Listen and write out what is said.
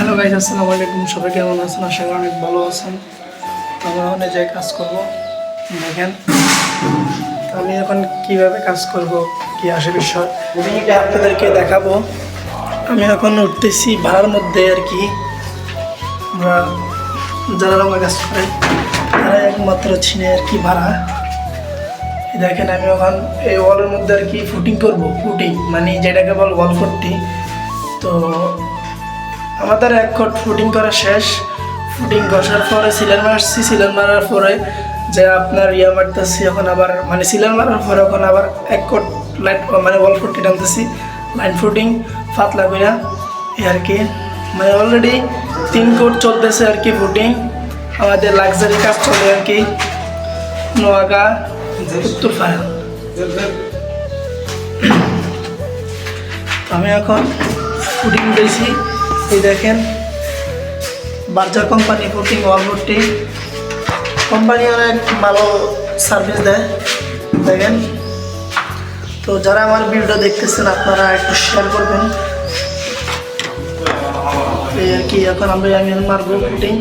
Hello guys, আসসালামু আলাইকুম। সবাই কেমন আছেন? আশা করি অনেক ভালো আছেন। আমরা এখন যে কাজ করব দেখেন, আমি এখন কিভাবে কাজ করব, কি আসে বিষয় আপনাদেরকে দেখাবো। আমি এখন উঠতেছি ভাড়ার মধ্যে আর কি। আমরা যারা রঙের কাজ করে তারা একমাত্র চিনে আর কি ভাড়া। দেখেন আমি এখন এই ওয়ালের মধ্যে আর কি ফুটিং করব। ফুটিং মানে যেটাকে বল ওয়াল ফুটি। তো আমাদের এক কোট ফুটিং করা শেষ। ফুটিং ঘষার পরে সিলার মারছি। সিলার মারার পরে যে আপনার মারতেছি এখন আবার, মানে সিলার মারার পরে এখন আবার এক কোট লাইট মানে ওয়াল ফুটি টানতেছি। লাইন ফুটিং পাতলা কইরা এই আর কি, মানে অলরেডি 3 কোট চলতেছে আর কি ফুটিং। আমাদের লাক্সারি কাজ চলে আর কি নোয়াগা উত্তরপাড়া। আমি এখন ফুটিং দিয়েছি। এই দেখেন বার্জার কোম্পানি ফুটিং ওয়াল ফুটিং কোম্পানি অনেক ভালো সার্ভিস দেয় দেখেন। তো যারা আমার ভিডিওটা দেখতেছেন আপনারা একটু শেয়ার করবেন। এই আর কি, এখন আমি মারবো ফুটিং।